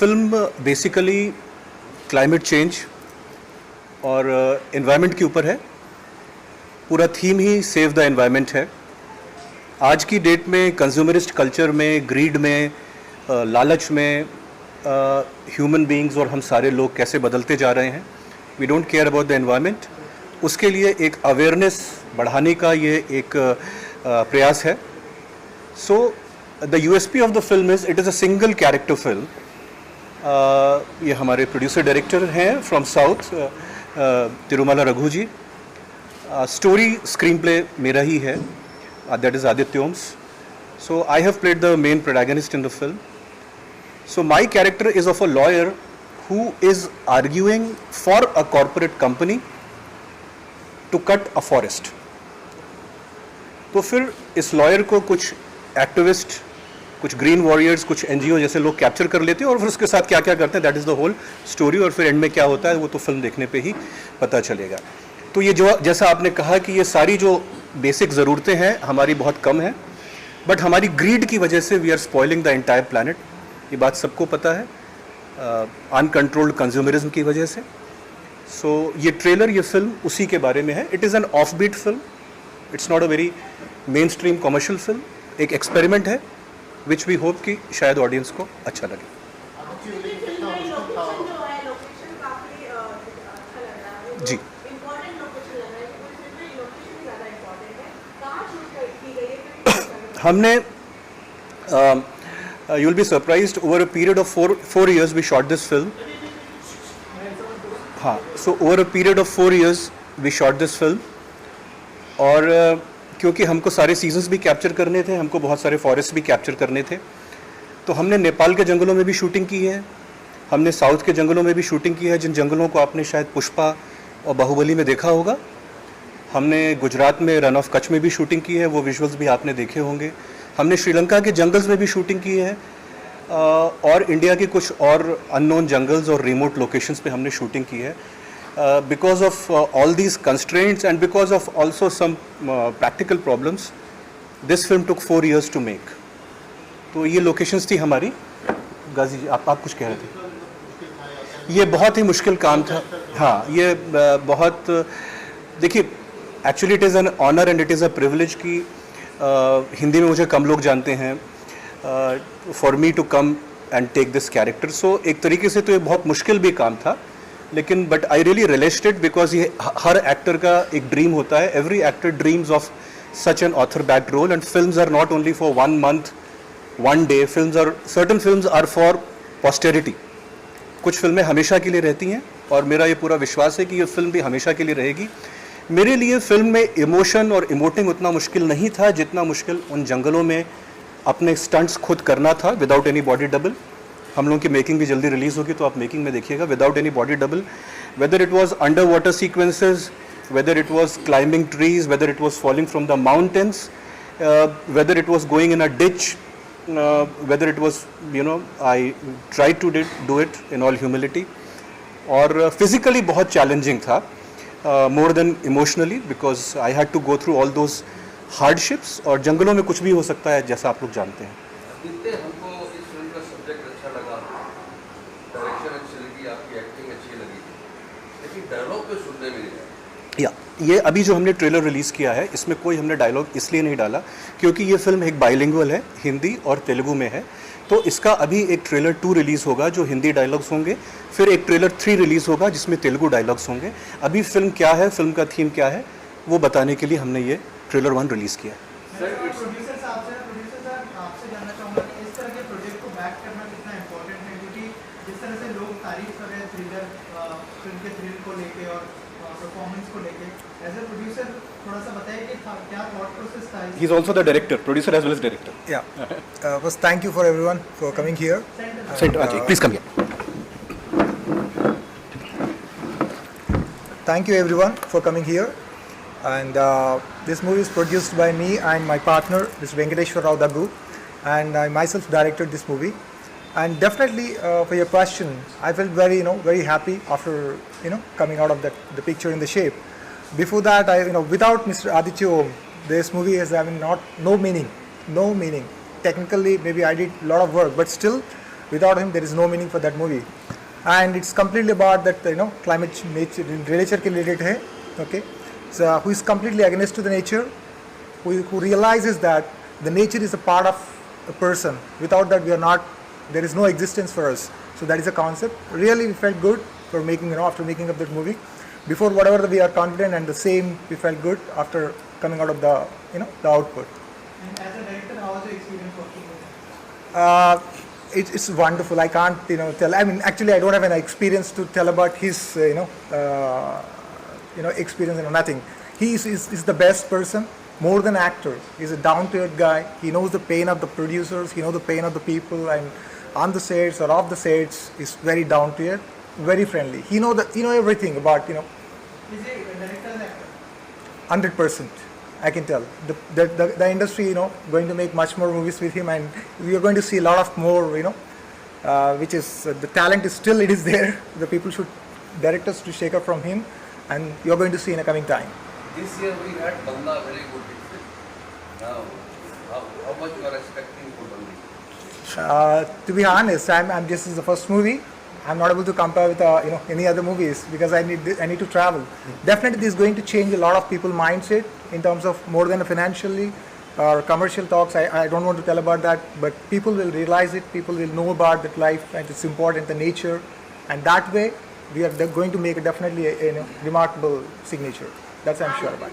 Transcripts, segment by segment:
Film basically climate change और environment के ऊपर है। पूरा theme he save the environment है। आज की डेट में कंज्यूमरिस्ट कल्चर में, ग्रीड में, लालच में ह्यूमन बीइंग्स और हम सारे लोग कैसे बदलते जा रहे हैं। We don't care about the environment. उसके लिए एक अवेयरनेस बढ़ाने का ये एक प्रयास है। So the USP of the film is it is a single character film. ये हमारे प्रोड्यूसर डायरेक्टर हैं from South, Tirumala Raghu ji. Story screenplay मेरा ही है, that is Aditya Oms. So I have played the main protagonist in the film. So my character is of a lawyer who is arguing for a corporate company to cut a forest. तो फिर इस lawyer को कुछ activist, कुछ green warriors, कुछ NGO जैसे लोग capture कर लेते हैं और फिर उसके साथ क्या क्या करते हैं, that is the whole story. और फिर एंड में क्या होता है वो तो फिल्म देखने पे ही पता चलेगा। तो ये जो जैसा आपने कहा कि ये सारी जो बेसिक ज़रूरतें हैं हमारी बहुत कम है, बट हमारी ग्रीड की वजह से we are spoiling the entire planet. ये बात सबको पता है, अनकंट्रोल्ड कंज्यूमरिज्म की वजह से। सो ये ट्रेलर, ये फिल्म उसी के बारे में है। It is an off beat film, it's not a very mainstream commercial film. एक एक्सपेरिमेंट है विच वी होप कि शायद ऑडियंस को अच्छा लगे। जी, हमने you will be surprised, over a period of four years we shot this film. हाँ, so over a period of 4 years we shot this film. और क्योंकि हमको सारे सीजन्स भी कैप्चर करने थे, हमको बहुत सारे फॉरेस्ट भी कैप्चर करने थे, तो हमने नेपाल के जंगलों में भी शूटिंग की है, हमने साउथ के जंगलों में भी शूटिंग की है, जिन जंगलों को आपने शायद पुष्पा और बाहुबली में देखा होगा। हमने गुजरात में रन ऑफ कच्छ में भी शूटिंग की है, वो विजुअल्स भी आपने देखे होंगे। हमने श्रीलंका के जंगल्स में भी शूटिंग की है, और इंडिया के कुछ और अननोन जंगल्स और रिमोट लोकेशंस पे हमने शूटिंग की है। Because of all these constraints and because of also some practical problems, this film took 4 years to make. तो ये लोकेशंस थी हमारी। गाजी जी, आप कुछ कह रहे थे। ये बहुत ही मुश्किल काम था। हाँ, ये बहुत, देखिए, actually it is an honour and it is a privilege कि हिंदी में मुझे कम लोग जानते हैं, for me to come and take this character. So एक तरीके से तो ये बहुत मुश्किल भी काम था, लेकिन but I really related it, because ये हर एक्टर का एक ड्रीम होता है। Every actor dreams of such an author backed role, and films are not only for 1 month, 1 day। Films are, certain films are for posterity. कुछ फिल्में हमेशा के लिए रहती हैं, और मेरा ये पूरा विश्वास है कि ये फिल्म भी हमेशा के लिए रहेगी। मेरे लिए फिल्म में इमोशन और इमोटिंग उतना मुश्किल नहीं था जितना मुश्किल उन जंगलों में अपने स्टंट्स खुद करना था विदाउट एनी बॉडी डबल। हम लोगों की मेकिंग भी जल्दी रिलीज़ होगी, तो आप मेकिंग में देखिएगा, without any body double. Whether it was under water sequences, whether it was climbing trees, whether it was falling from the mountains, whether it was going in a ditch, whether it was, I tried to do it in all humility. और physically बहुत challenging था, more than emotionally, because I had to go through all those hardships। और जंगलों में कुछ भी हो सकता है, जैसा आप लोग जानते हैं। हमको इस फिल्म का सब्जेक्ट अच्छा लगा, डायरेक्शन अच्छी लगी, आपकी एक्टिंग अच्छी लगी, लेकिन डायलॉग तो सुनने में नहीं आया। ये अभी जो हमने ट्रेलर रिलीज़ किया है, इसमें कोई हमने डायलॉग इसलिए नहीं डाला क्योंकि ये फिल्म एक बाइलिंगुअल है, हिंदी और तेलुगु में है। तो इसका अभी एक ट्रेलर 2 रिलीज़ होगा जो हिंदी डायलॉग्स होंगे, फिर एक ट्रेलर 3 रिलीज़ होगा जिसमें तेलुगु डायलॉग्स होंगे। अभी फिल्म क्या है, फिल्म का थीम क्या है, वो बताने के लिए हमने ये ट्रेलर 1 रिलीज़ किया है। He is also the director, producer as well as director. Yeah. First, thank you for everyone for coming here. Please come here. Thank you everyone for coming here. And this movie is produced by me and my partner, Mr. Venkateshwar Rao Daggu, and I myself directed this movie. And definitely, for your question, I felt very, very happy after, coming out of the picture in the shape. Before that, without Mr. Aditya Om, this movie has no meaning. Technically, maybe I did a lot of work, but still, Without him, there is no meaning for that movie. And it's completely about that, climate change, nature के related है, okay? So who is completely against to the nature, who realizes that the nature is a part of a person. Without that, we are not. There is no existence for us. So that is a concept. Really, we felt good for making, after making up that movie. Before whatever we are confident, and the same we felt good after coming out of the, the output. And as a director, how was your experience working with him? It's wonderful. I can't, tell. I mean, actually, I don't have an experience to tell about his, experience and nothing. He is the best person, more than actor. He's a down-to-earth guy. He knows the pain of the producers. He knows the pain of the people, and on the sets or off the sets, is very down-to-earth, very friendly. He know everything about, Is he a director and actor? 100%. I can tell. The industry, going to make much more movies with him, and we are going to see a lot of more, which is, the talent is still, it is there. The people should, directors to shake up from him, and you're going to see in a coming time. This year we had Banda, very good hit film. Now, how much you are expecting for Bandi? To be honest, I'm just, this is the first movie. I'm not able to compare with any other movies because I need to travel. Definitely, this is going to change a lot of people's mindset in terms of more than financially or commercial talks. I don't want to tell about that, but people will realize it. People will know about that life and it's important, the nature, and that way we are going to make definitely a remarkable signature. That's I'm sure about.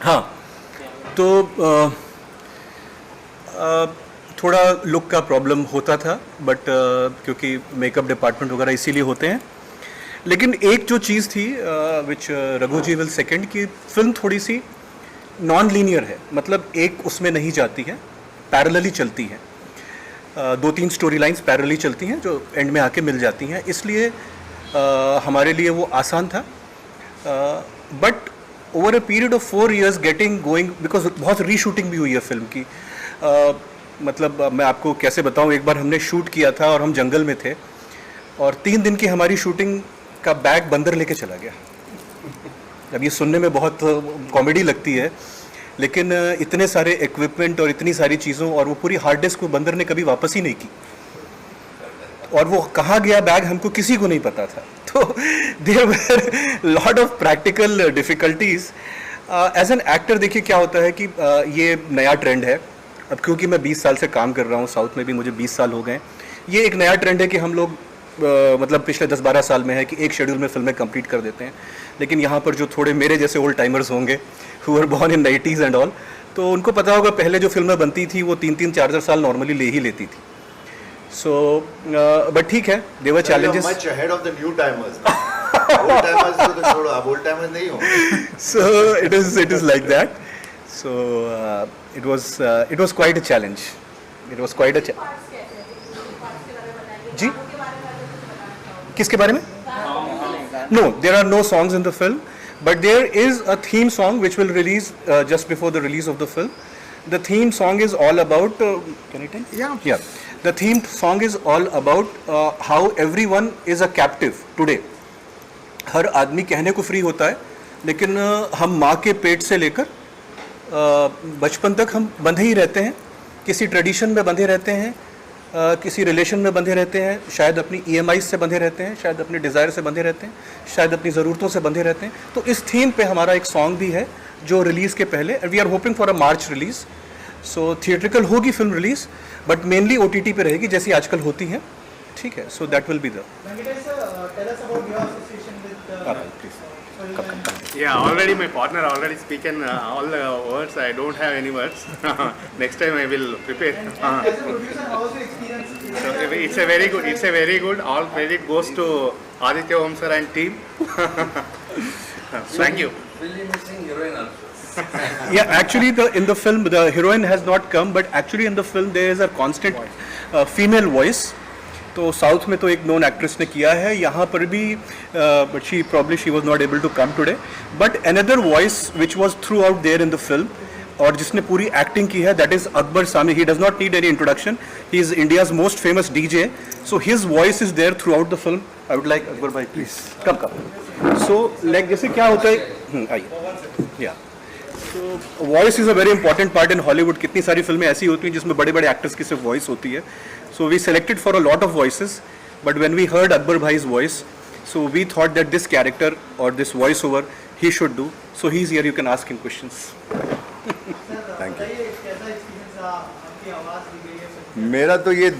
हाँ, तो थोड़ा look का problem होता था, but क्योंकि makeup department वगैरह इसीलिए होते हैं. लेकिन एक जो चीज़ थी विच रघु जी विल सेकेंड, की फिल्म थोड़ी सी नॉन लीनियर है, मतलब एक उसमें नहीं जाती है, पैरेलली चलती है. 2-3 स्टोरी लाइन्स पैरेलली चलती हैं जो एंड में आके मिल जाती हैं, इसलिए हमारे लिए वो आसान था. But over a period of 4 years getting going, because बहुत रीशूटिंग भी हुई है फिल्म की. मतलब मैं आपको कैसे बताऊं, एक बार हमने शूट किया था और हम जंगल में थे और 3 दिन की हमारी शूटिंग का बैग बंदर लेके चला गया. अब ये सुनने में बहुत कॉमेडी लगती है, लेकिन इतने सारे इक्विपमेंट और इतनी सारी चीज़ों और वो पूरी हार्ड डिस्क को बंदर ने कभी वापस ही नहीं की, और वो कहाँ गया बैग हमको किसी को नहीं पता था. तो there were lot of practical difficulties. As an actor देखिए क्या होता है कि ये नया ट्रेंड है. अब क्योंकि मैं 20 साल से काम कर रहा हूँ, साउथ में भी मुझे 20 साल हो गए, ये एक नया ट्रेंड है कि हम लोग मतलब पिछले 10-12 साल में है कि एक शेड्यूल में फिल्में कंप्लीट कर देते हैं. लेकिन यहाँ पर जो थोड़े मेरे जैसे ओल्ड टाइमर्स होंगे, who are born in 90s and all, तो उनको पता होगा पहले जो फिल्में बनती थी वो 3-3, 4-4 साल नॉर्मली ले ही लेती थी. So, but ठीक है, they were challenges. Much ahead of the new timers. Old timers तो छोड़ो, अब old timers नहीं हो. So it is like that. So it was quite a challenge. It was quite a जी किसके बारे में? No, there are no songs in the film, but there is a theme song which will release just before the release of the film. The theme song is all about. Can I tell? Yeah. The theme song is all about how everyone is a captive today. हर आदमी कहने को free होता है, लेकिन हम माँ के पेट से लेकर बचपन तक हम बंधे ही रहते हैं, किसी ट्रेडिशन में बंधे रहते हैं, किसी रिलेशन में बंधे रहते हैं, शायद अपनी EMI से बंधे रहते हैं, शायद अपने डिज़ायर से बंधे रहते हैं, शायद अपनी ज़रूरतों से बंधे रहते हैं. तो इस थीम पे हमारा एक सॉन्ग भी है जो रिलीज़ के पहले, we are hoping for a March release. So theatrical होगी film release, but mainly OTT पे रहेगी जैसी आजकल होती है. ठीक है, so that will be the. Venkatesh sir, tell us about your association with Yeah, already my partner already spoken all the words. I don't have any words. Next time I will prepare. As a producer, how was your experience? So it's a very good. All credit goes to Aditya Om sir and team. Thank you. Will you missing heroine also? Yeah, actually in the film the heroine has not come, but actually in the film there is a constant female voice. तो south में तो एक known actress ने किया है, यहाँ पर भी but she was not able to come today. But another voice which was throughout there in the film और जिसने पूरी एक्टिंग की है, that is Akbar Sami. He does not need any introduction. He is India's most famous DJ. So his voice is there throughout the film. I would like Akbar भाई please come so like जैसे क्या होता है आइए या तो voice is a very important part in Hollywood. कितनी सारी फिल्में ऐसी होती हैं जिसमें बड़े बड़े एक्टर्स की सिर्फ वॉइस होती है. So we selected for a lot of voices but when we heard Akbar भाई's voice so we thought that this character or this voice over he should do. So he's here, you can ask him questions. Thank you. कैसा experience रहा, आपकी आवाज़ दी गई है मेरा तो ये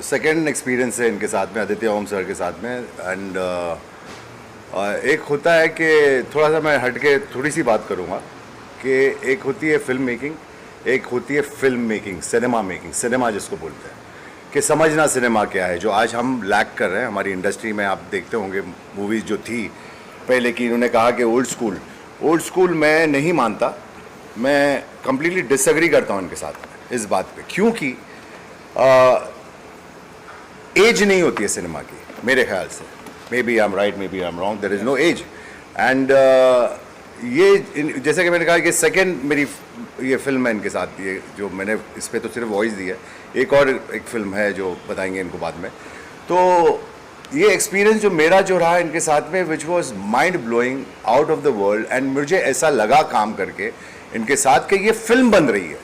सेकेंड एक्सपीरियंस है इनके साथ में, आदित्य ओम सर के साथ में. एंड एक होता है कि थोड़ा सा मैं हट के थोड़ी सी बात करूँगा कि एक होती है फिल्म मेकिंग, एक होती है film making, cinema making, cinema जिसको बोलते हैं कि समझना सिनेमा क्या है, जो आज हम लैक कर रहे हैं हमारी इंडस्ट्री में. आप देखते होंगे मूवीज़ जो थी पहले की, इन्होंने कहा कि ओल्ड स्कूल मैं नहीं मानता, मैं कम्प्लीटली डिसएग्री करता हूँ इनके साथ इस बात पे, क्योंकि एज नहीं होती है सिनेमा की मेरे ख्याल से. Maybe I am right, maybe I am wrong, there is no age. And ये जैसे कि मैंने कहा कि सेकंड मेरी ये फिल्म है इनके साथ, ये जो मैंने इस पर तो सिर्फ वॉइस दी है. एक और एक फिल्म है जो बताएंगे इनको बाद में. तो ये एक्सपीरियंस जो मेरा जो रहा इनके साथ में, which was mind blowing out of the world. And मुझे ऐसा लगा काम करके इनके साथ कि ये फिल्म बन रही है.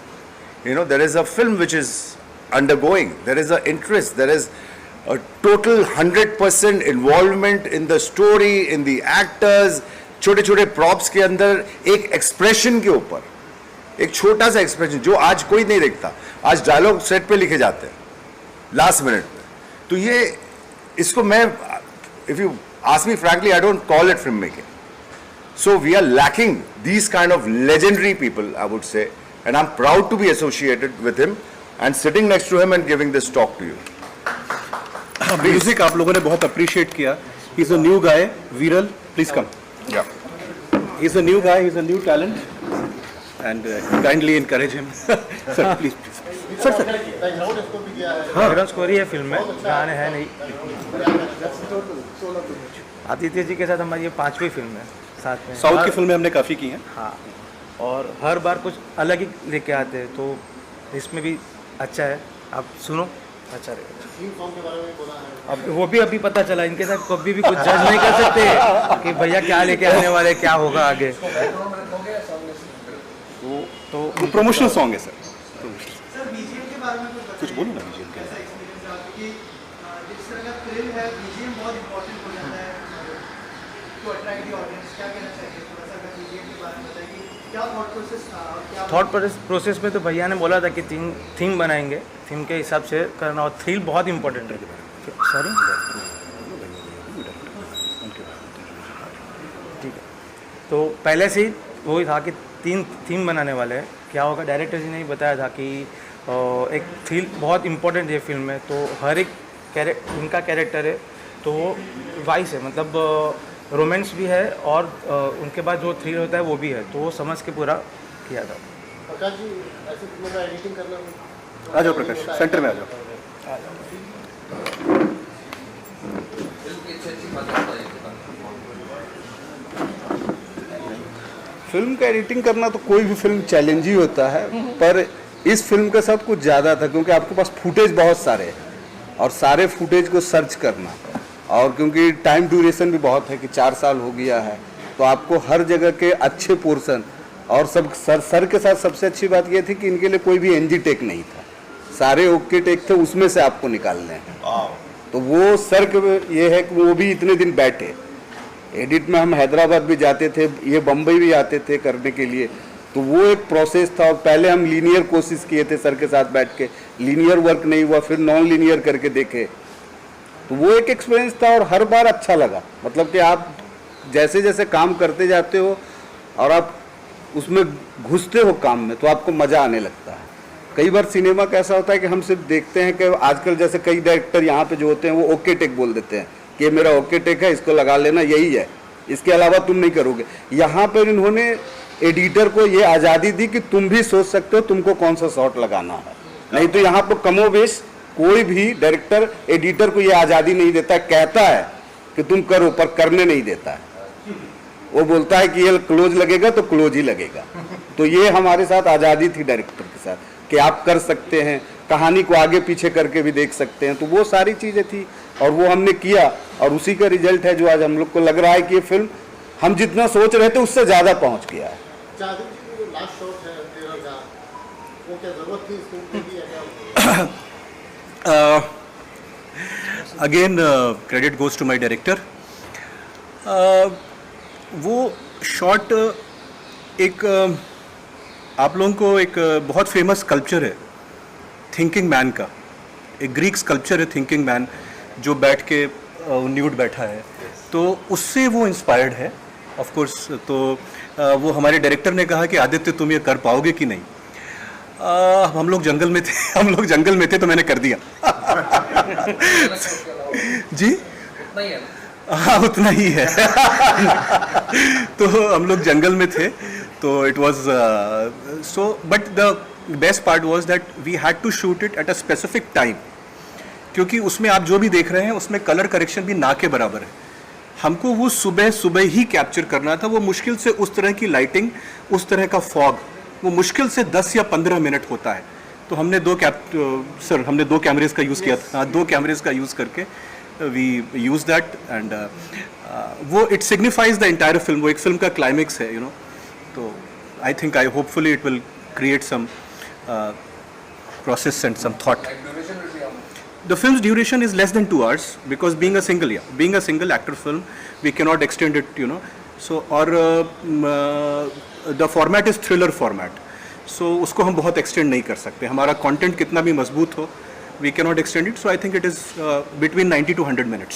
You know, there is a film which is undergoing, there is a interest, there is a total 100% involvement in the story, in the actors. छोटे छोटे प्रॉप्स के अंदर एक एक्सप्रेशन के ऊपर, एक छोटा सा एक्सप्रेशन जो आज कोई नहीं देखता. आज डायलॉग सेट पे लिखे जाते हैं लास्ट मिनट में. तो ये इसको मैं, if you ask me frankly, I don't call it film making. So we are lacking these kind of legendary people, I would say, and I'm proud to be associated with him and sitting next to him and giving this talk to you. Music आप लोगों ने बहुत appreciate किया. He is a new guy. Viral please come. Yeah. He is a new guy, he is a new talent and kindly encourage him. Sir please please sir background score ही है film में, गाने हैं नहीं. आदित्य जी के साथ हमारी ये 5वीं फिल्म है साथ में. साउथ की फिल्में हमने काफ़ी की हैं. हाँ, और हर बार कुछ अलग ही लेके आते हैं, तो इसमें भी अच्छा है. आप सुनो, अच्छा रहेगा. अब वो भी अभी पता चला, इनके साथ कभी भी कुछ जज नहीं कर सकते कि भैया क्या लेके आने वाले, क्या होगा आगे. तो प्रमोशनल सॉन्ग है सर. सर बीजीएम के बारे में कुछ बोलो ना बीजीएम के. कैसा एक्सपीरियंस रहा, क्योंकि जिस तरह का थ्रिल है बीजीएम बहुत इंपॉर्टेंट हो जाता है टू अट्रैक्ट द ऑडियंस. क्या कहना चाहिए थोड़ा सा अगर बीजीएम के बारे में बताइए कि क्या थॉट प्रोसेस था और क्या थॉट प्रोसेस में तो भैया ने बोला था कि थीम बनाएंगे, थीम के हिसाब से करना, और थ्रिल बहुत इंपॉर्टेंट है. सॉरी, ठीक है. तो पहले से ही वही था कि 3 थीम बनाने वाले हैं. क्या होगा, डायरेक्टर जी ने ही बताया था कि एक थ्रिल बहुत इंपॉर्टेंट है फिल्म में. तो हर एक इनका कैरेक्टर है तो वो वाइस है, मतलब रोमांस भी है और उनके बाद जो थ्रिल होता है वो भी है. तो वो समझ के पूरा किया था. प्रकाश जी ऐसे फिल्मों का एडिटिंग करना आ जाओ प्रकाश, सेंटर में आ जाओ. फिल्म की अच्छी बात बताइए. फिल्म का एडिटिंग करना तो कोई भी फिल्म चैलेंज ही होता है, पर इस फिल्म के साथ कुछ ज़्यादा था क्योंकि आपके पास फुटेज बहुत सारे हैं और सारे फुटेज को सर्च करना, और क्योंकि टाइम ड्यूरेशन भी बहुत है कि 4 साल हो गया है, तो आपको हर जगह के अच्छे पोर्शन और सब सर के साथ सबसे अच्छी बात ये थी कि इनके लिए कोई भी एनजी टेक नहीं था, सारे ओके टेक थे, उसमें से आपको निकालने हैं. तो वो सर के ये है कि वो भी इतने दिन बैठे. एडिट में हम हैदराबाद भी जाते थे, ये बम्बई भी आते थे करने के लिए, तो वो एक प्रोसेस था. और पहले हम लीनियर कोशिश किए थे सर के साथ बैठ के, लीनियर वर्क नहीं हुआ, फिर नॉन लीनियर करके देखे. तो वो एक एक्सपीरियंस था और हर बार अच्छा लगा. मतलब कि आप जैसे जैसे काम करते जाते हो और आप उसमें घुसते हो काम में, तो आपको मज़ा आने लगता है. कई बार सिनेमा का ऐसा होता है कि हम सिर्फ देखते हैं कि आजकल जैसे कई डायरेक्टर यहाँ पे जो होते हैं वो ओके टेक बोल देते हैं कि ये मेरा ओके टेक है, इसको लगा लेना, यही है, इसके अलावा तुम नहीं करोगे. यहाँ पर इन्होंने एडिटर को ये आज़ादी दी कि तुम भी सोच सकते हो तुमको कौन सा शॉट लगाना है. नहीं तो यहाँ पर कमोबेश कोई भी डायरेक्टर एडिटर को ये आज़ादी नहीं देता, कहता है कि तुम करो पर करने नहीं देता है. वो बोलता है कि ये क्लोज लगेगा तो क्लोज ही लगेगा. तो ये हमारे साथ आज़ादी थी डायरेक्टर के साथ कि आप कर सकते हैं, कहानी को आगे पीछे करके भी देख सकते हैं. तो वो सारी चीज़ें थी और वो हमने किया और उसी का रिजल्ट है जो आज हम लोग को लग रहा है कि ये फिल्म हम जितना सोच रहे थे उससे ज़्यादा पहुंच गया है। जादू जी की जो लास्ट शॉट है ट्रेलर का, वो क्या जरूरत थी इसको की है क्या? Again credit goes to my director. वो शॉट एक आप लोगों को एक बहुत फेमस स्कल्पचर है थिंकिंग मैन का, एक ग्रीक स्कल्पचर है थिंकिंग मैन जो बैठ के न्यूड बैठा है, तो उससे वो इंस्पायर्ड है ऑफ कोर्स। तो वो हमारे डायरेक्टर ने कहा कि आदित्य तुम ये कर पाओगे कि नहीं। हम लोग जंगल में थे हम लोग जंगल में थे तो मैंने कर दिया जी उतना ही है ना? हाँ उतना ही है तो हम लोग जंगल में थे तो it was so, but the best part was that we had to shoot it at a specific time, क्योंकि उसमें आप जो भी देख रहे हैं उसमें कलर करेक्शन भी ना के बराबर है। हमको वो सुबह सुबह ही कैप्चर करना था। वो मुश्किल से उस तरह की लाइटिंग, उस तरह का फॉग, वो मुश्किल से 10 या 15 मिनट होता है। तो हमने हमने दो कैमरेज का यूज़ किया था। हाँ, 2 कैमरेज का यूज़ करके वी यूज दैट एंड वो it signifies the entire film. वो एक फिल्म का क्लाइमेक्स है, यू नो। तो I think hopefully it will create some process and some thought. Like duration will be how much? The film's duration is less than 2 hours because being a single actor film, we cannot extend it, you know. So or the format is thriller format. So उसको हम बहुत extend नहीं कर सकते। हमारा content कितना भी मजबूत हो, we cannot extend it. So I think it is between 90 to 100 minutes.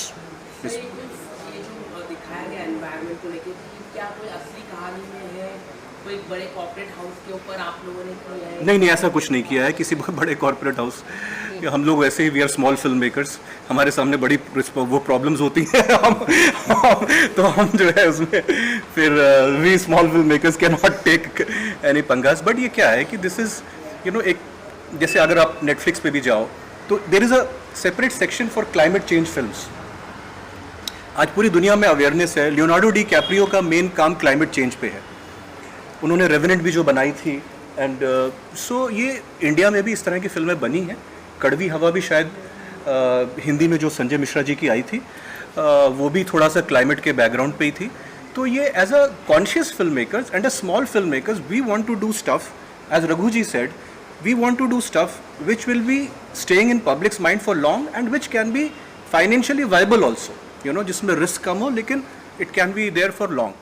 ये जो दिखाया गया एनवायरनमेंट को लेके, क्या कोई असली कहानी में है, कोई बड़े कॉर्पोरेट हाउस के ऊपर आप लोगों ने किया है? नहीं, ऐसा कुछ नहीं किया है किसी बड़े कॉर्पोरेट हाउस। हम लोग वैसे ही we are small film makers, हमारे सामने बड़ी वो प्रॉब्लम्स होती हैं तो हम जो है उसमें फिर we small film makers can not take any पंगास। बट ये क्या है कि दिस इज़ यू नो, एक जैसे अगर आप नेटफ्लिक्स पे भी जाओ तो there is a separate section for climate change films. आज पूरी दुनिया में अवेयरनेस है। लियोनार्डो डी कैप्रियो का मेन काम क्लाइमेट चेंज पे है। उन्होंने रेवेनेंट भी जो बनाई थी एंड सो ये इंडिया में भी इस तरह की फिल्में बनी हैं। कड़वी हवा भी शायद हिंदी में जो संजय मिश्रा जी की आई थी वो भी थोड़ा सा क्लाइमेट के बैकग्राउंड पे ही थी। तो ये as a conscious film makers and a small film makers we want to do stuff, as Raghu ji said, we want to do stuff which will be staying in public's mind for long and which can be financially viable also, you know, जिसमें risk कम हो लेकिन it can be there for long.